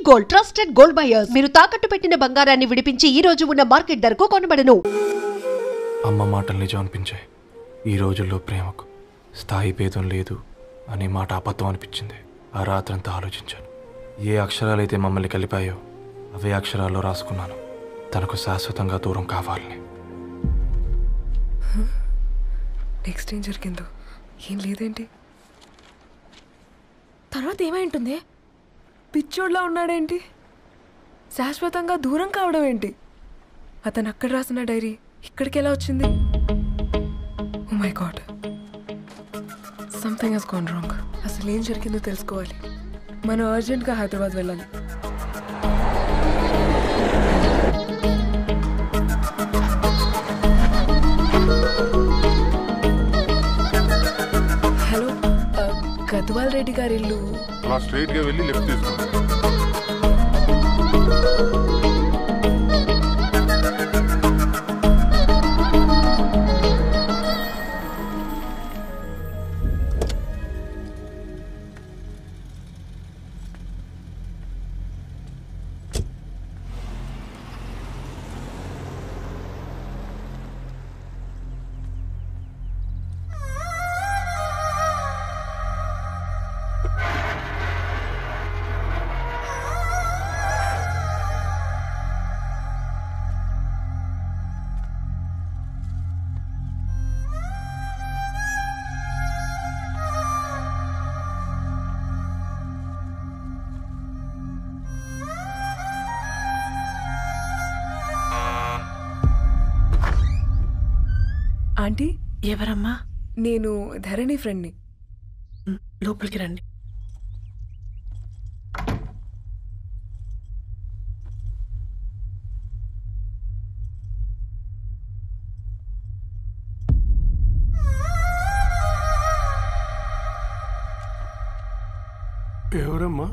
Gold, trusted gold buyers. మీరు తాకట్టు పెట్టిన బంగారాన్ని విడిపించి ఈ రోజు ఉన్న మార్కెట్ ధరకు కొనబడను. అమ్మ మాటలు నిజం అనిపించాయి. ఈ రోజుల్లో ప్రేమకు స్థాయి భేదం లేదు అనే మాట అబద్ధం అనిపించింది. ఆ రాత్రంతా ఆలోచించాను. ఏ అక్షరాలైతే మమ్మల్ని కలిపాయో అవే అక్షరాల్లో రాసుకున్నాను, తనకు శాశ్వతంగా దూరం కావాలని. నెక్స్ట్ ఏం జరిగిందో ఏం లేదేంటి? తర్వాత ఏమై ఉంటుంది? పిచ్చోడ్లా ఉన్నాడేంటి? శాశ్వతంగా దూరం కావడం ఏంటి? అతను అక్కడ రాసిన డైరీ ఇక్కడికి ఎలా వచ్చింది? Oh my god, something has gone wrong. అసలు ఏం జరిగిందో తెలుసుకోవాలి. మనం అర్జెంట్గా హైదరాబాద్ వెళ్ళాలి. హలో, గద్వాల్ రెడ్డి గారి ఇల్లు అలా స్ట్రైట్ గా వెళ్ళి లెఫ్ట్ తీసుకోండి. ఆంటీ, ఎవరమ్మా? నేను ధరణి ఫ్రెండ్ని. లోపలికి రండి. ఎవరమ్మా?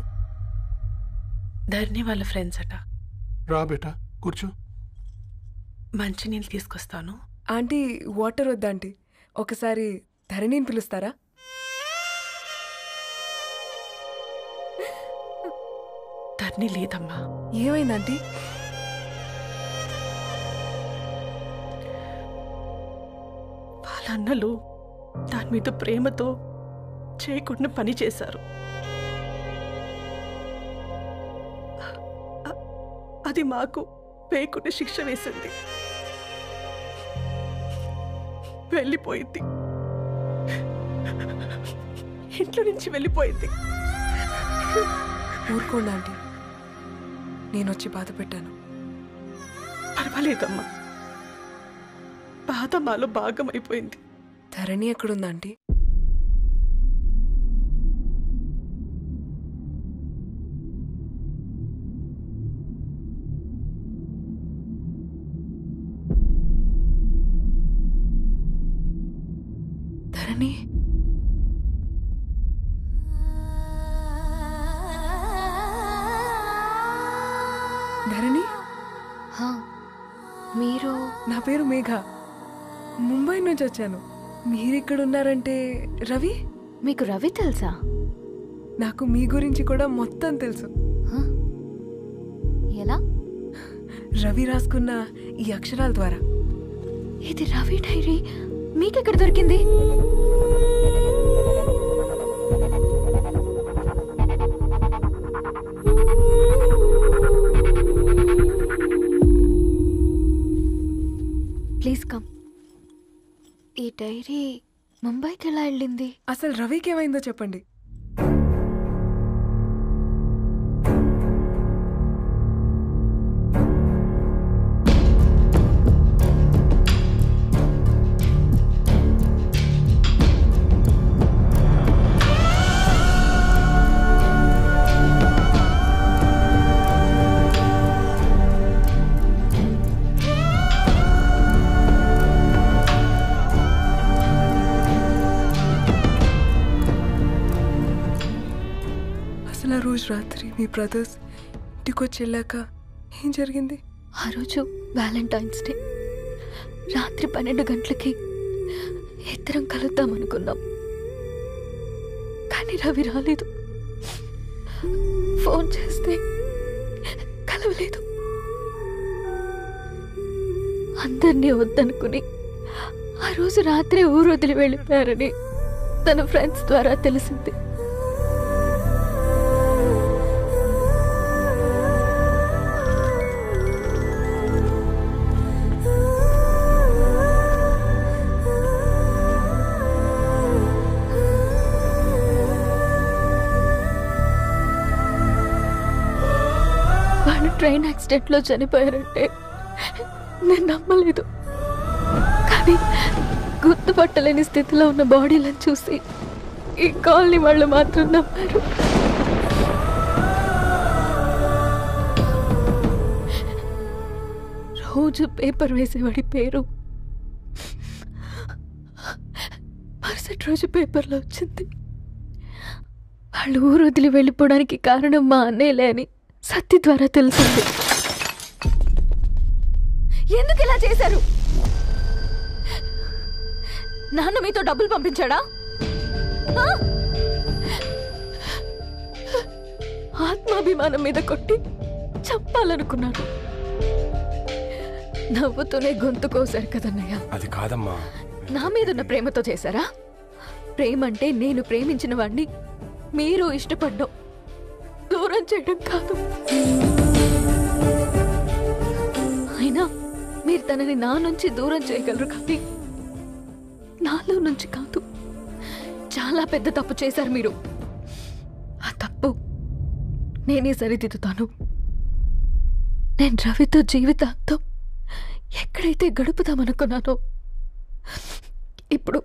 ధరణి వాళ్ళ ఫ్రెండ్స్ అట. రా బేటా, కూర్చో. మంచినీళ్ళు తీసుకొస్తాను. ఆంటీ, వాటర్ వద్దా ఆంటీ? ఒకసారి ధరణిని పిలుస్తారా? ధరణి లేదమ్మా. ఏమైందంటీ? వాళ్ళ అన్నలు దాని మీద ప్రేమతో చేయకుండా పని చేశారు. అది మాకు పేయకుండా శిక్ష వేసింది. వెళ్ళిపోయింది, ఇంట్లో నుంచి వెళ్ళిపోయింది. ఊరుకోండి ఆంటీ, నేను వచ్చి బాధ పెట్టాను. పర్వాలేదమ్మా, బాధ మాలో భాగం అయిపోయింది. ధరణి ఎక్కడుందా ఆంటీ? ధరణి, ధరణి, మీరు? నా పేరు మేఘ, ముంబై నుంచి వచ్చాను. మీరిక్కడున్నారంటే రవి? మీకు రవి తెలుసా? నాకు మీ గురించి కూడా మొత్తం తెలుసు. ఎలా? రవి రాసుకున్న ఈ అక్షరాల ద్వారా. ఇది రవి డైరీ మీకెక్కడ దొరికింది? Please come. ఈ డైరీ ముంబైకి ఎలా వెళ్ళింది? అసలు రవికి ఏమైందో చెప్పండి. అసలు ఆ రోజు రాత్రి మీ బ్రదర్స్ ఇంటికొచ్చి వెళ్ళాక ఏం జరిగింది? ఆ రోజు వ్యాలంటైన్స్ డే రాత్రి 12 గంటలకి ఇద్దరం కలుద్దాం అనుకున్నాం. కానీ రవి రాలేదు. ఫోన్ చేస్తే చదవలేదు. అందరినీ వద్దనుకుని ఆ రోజు రాత్రి ఊరు వదిలి వెళ్ళిపోయారని తన ఫ్రెండ్స్ ద్వారా తెలిసింది. వాళ్ళు ట్రైన్ యాక్సిడెంట్లో చనిపోయారంటే నేను నమ్మలేదు. కానీ గుర్తుపట్టలేని స్థితిలో ఉన్న బాడీలను చూసి ఈ కాలనీ వాళ్ళు మాత్రం నమ్మారు. రోజు పేపర్ వేసేవాడి పేరు మరుసటి రోజు పేపర్లో వచ్చింది. వాళ్ళు ఊరు వదిలి వెళ్ళిపోవడానికి కారణం మా అన్నయ్యలే అని సత్తి ద్వారా తెలిసింది. ఎందుకు ఇలా చేశారు? నాన్న మీతో డబ్బులు పంపించాడా? ఆత్మాభిమానం మీద కొట్టి చంపాలనుకున్నాను. నవ్వుతూనే గొంతు కోసారు కదన్నయ్య. అది కాదమ్మా. నా మీదున్న ప్రేమతో చేశారా? ప్రేమ అంటే నేను ప్రేమించిన వాడిని మీరు ఇష్టపడ్డం, దూరం చేయడం కాదు. అయినా మీరు తనని నా నుంచి దూరం చేయగలరు, కానీ నాలో నుంచి కాదు. చాలా పెద్ద తప్పు చేశారు మీరు. ఆ తప్పు నేనే సరిదిద్దుతాను. నేను రవితో జీవితాంతం ఎక్కడైతే గడుపుదామనుకున్నానో ఇప్పుడు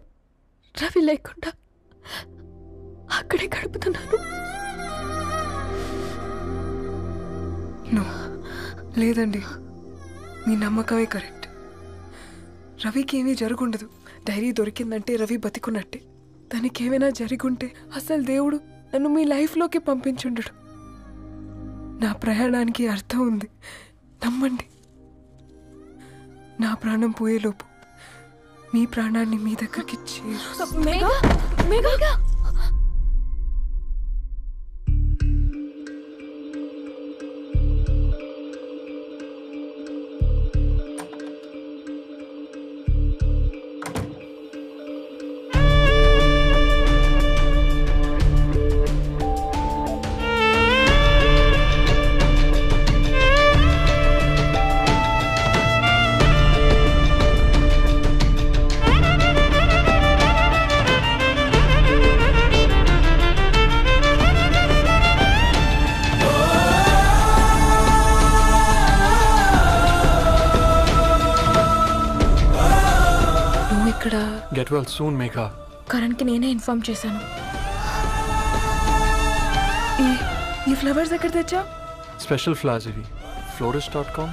రవి లేకుండా అక్కడే గడుపుతున్నాను. లేదండి, మీ నమ్మకమే కరెక్ట్. రవికి ఏమీ జరుగుండదు. డైరీ దొరికిందంటే రవి బతికున్నట్టే. తనకేమైనా జరుగుంటే అసలు దేవుడు నన్ను మీ లైఫ్లోకి పంపించుండడు. నా ప్రయాణానికి అర్థం ఉంది, నమ్మండి. నా ప్రాణం పోయేలోపు మీ ప్రాణాన్ని మీ దగ్గరికి Get well soon, Megha. కరణ్కి నేనే ఇన్ఫార్మ్ చేశాను. ఈ ఫ్లవర్స్ ఎక్కడ తెచ్చా? స్పెషల్ ఫ్లవర్స్ ఇవి. florist.com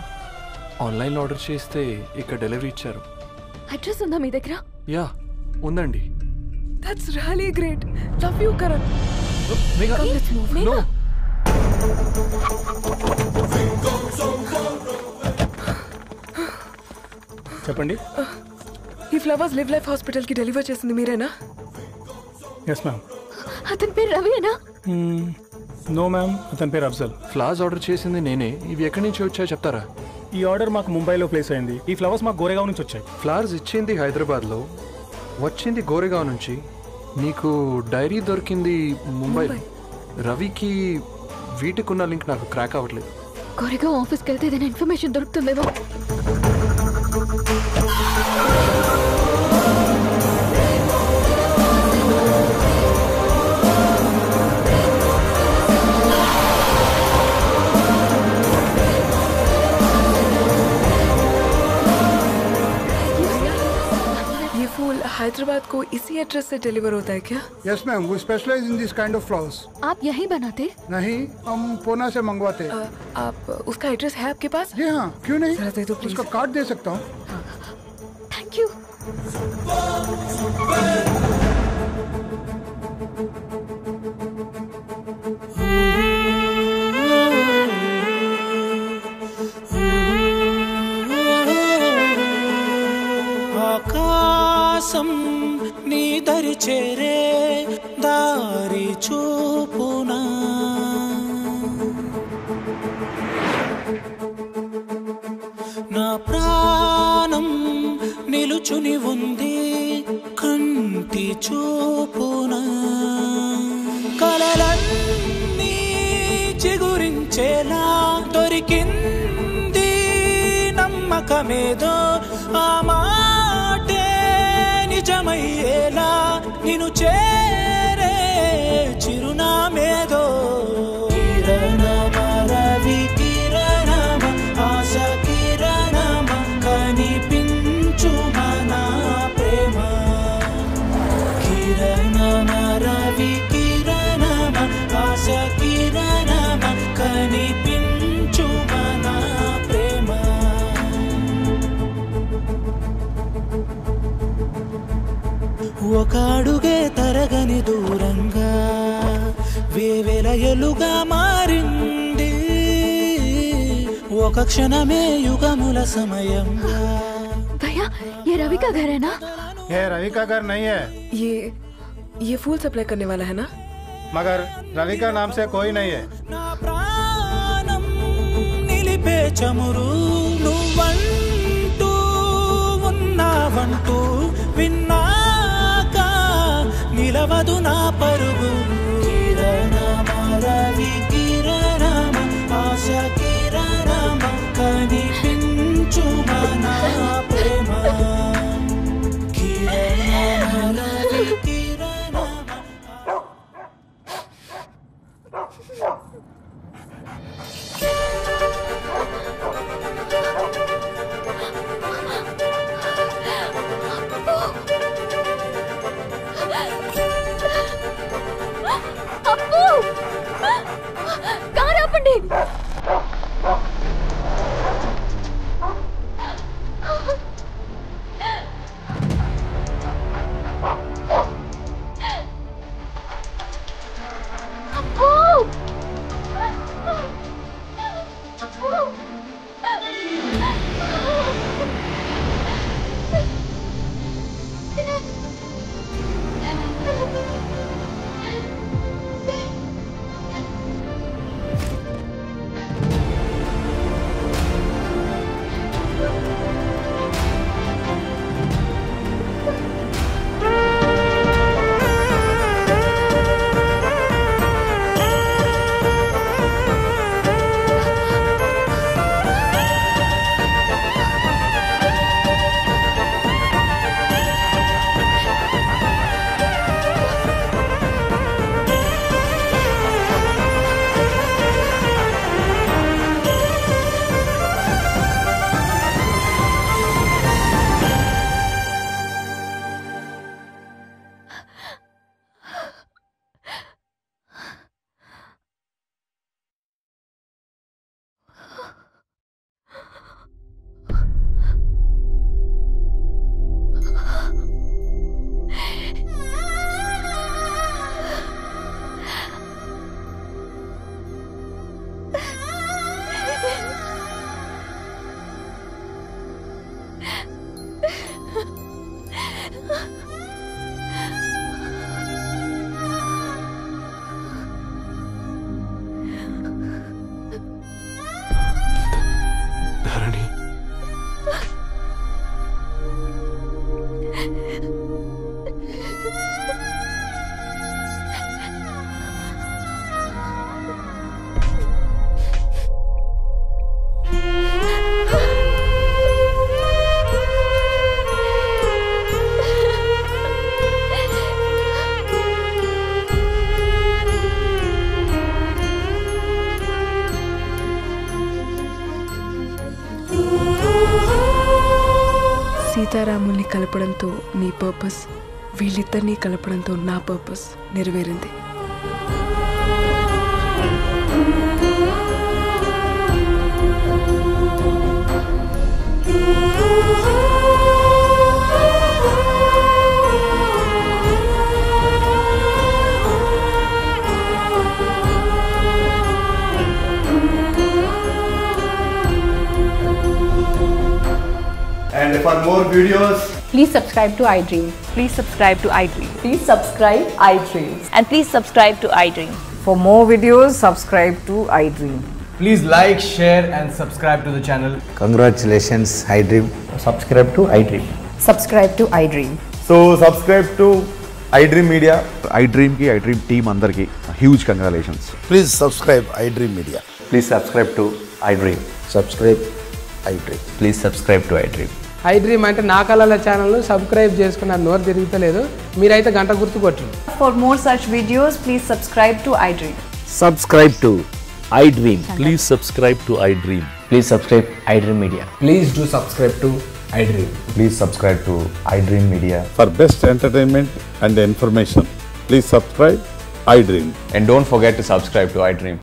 ఆన్లైన్లో ఆర్డర్ చేస్తే ఇక్కడ డెలివరీ ఇచ్చారు. అడ్రస్ ఉందా మీ దగ్గర? యా ఉందండి. That's really great. Love you Karan. Megha, no. చెప్పండి. ఈ ఫ్లవర్స్ లివ్ లైఫ్ హాస్పిటల్కి డెలివర్ చేసింది మీరేనా? Yes ma'am. అతని పేరు రవియేనా? నో మ్యామ్, అతని పేరు అఫ్జల్. ఫ్లవర్స్ ఆర్డర్ చేసింది నేనే. ఇవి ఎక్కడి నుంచి వచ్చాయో చెప్తారా? ఈ ఆర్డర్ మాకు ముంబైలో ప్లేస్ అయింది. ఈ ఫ్లవర్స్ మాకు గోరేగావ్ నుంచి వచ్చాయి. ఫ్లవర్స్ ఇచ్చింది హైదరాబాద్లో, వచ్చింది గోరేగావ్ నుంచి. నీకు డైరీ దొరికింది ముంబై. రవికి వీటికున్న లింక్ నాకు క్రాక్ అవ్వట్లేదు. గోరేగావ్ ఆఫీస్కి వెళ్తే ఏదైనా ఇన్ఫర్మేషన్ దొరుకుతుందేమో. हैदराबाद को इसी एड्रेस से डिलीवर होता है क्या? यस मैम, वो specialise in this kind of flowers. आप यही बनाते? नहीं, हम पूना से मंगवाते हैं. आप उसका एड्रेस है आपके पास? जी हाँ, क्यों नहीं. जरा दे दो प्लीज. उसका कार्ड दे सकता हूँ. Thank you. ఆకాశం నీ దరి చేరే దారి చూపునా నిలిచేలా దొరికింది నమ్మకమేదో ఆ మాటే నిజమయ్యేలా నిన్ను చేరే చిరునామేదో కిరణమ రవి కిరణమ ఆశ కిరణమ కనిపించు మన ప్రేమ కిరణమ రవి కిరణమ ఆశ కిరణమ కనిపించు మన ప్రేమ ఒక అడుగే తరగని దూరంగా వేవేల ఎలుగా మారింది ఒక క్షణమే యుగముల సమయంగా भैया ये रवि का घर है ना? ये रवि का घर नहीं है, ये फूल सप्लाई करने वाला है ना? मगर रवि का नाम से कोई नहीं है. నా ప్రాణం నిలిపే చమురు నువ్వంటూ ఉన్నావంటూ విన్నాక నిలవదు నా పరుగు కిరణమ రవి కిరణమ ఆశ కిరణమ కనిపించు మన ప్రేమ కిరణమ రవి కిరణమ అప్పు కారు ఆపండి. అప్పు ధరణి సీతారాముల్ని కలపడంతో నీ పర్పస్, వీళ్ళిద్దరినీ కలపడంతో నా పర్పస్ నెరవేరింది. And for more videos, please subscribe to iDream. Please subscribe to iDream. Please subscribe iDream. And please subscribe to iDream. For more videos, subscribe to iDream. please like, share and subscribe to the channel. Congratulations, iDream. Subscribe to iDream. Subscribe to iDream. So subscribe to iDream Media. iDream team andarki huge congratulations. Please subscribe iDream Media. Please subscribe to iDream. Subscribe iDream. Please subscribe to iDream. iDream అంటే నా కళల channel subscribe చేసుకున్న నోరు తిరుగుతలేదు మీరైతే గంట గుర్తు కొట్టండి. For more such videos, please subscribe to iDream. Subscribe to iDream. Please subscribe to iDream. Please subscribe iDream Media. Please do subscribe to iDream. Please subscribe to iDream Media. For best entertainment and information, please subscribe iDream. And don't forget to subscribe to iDream.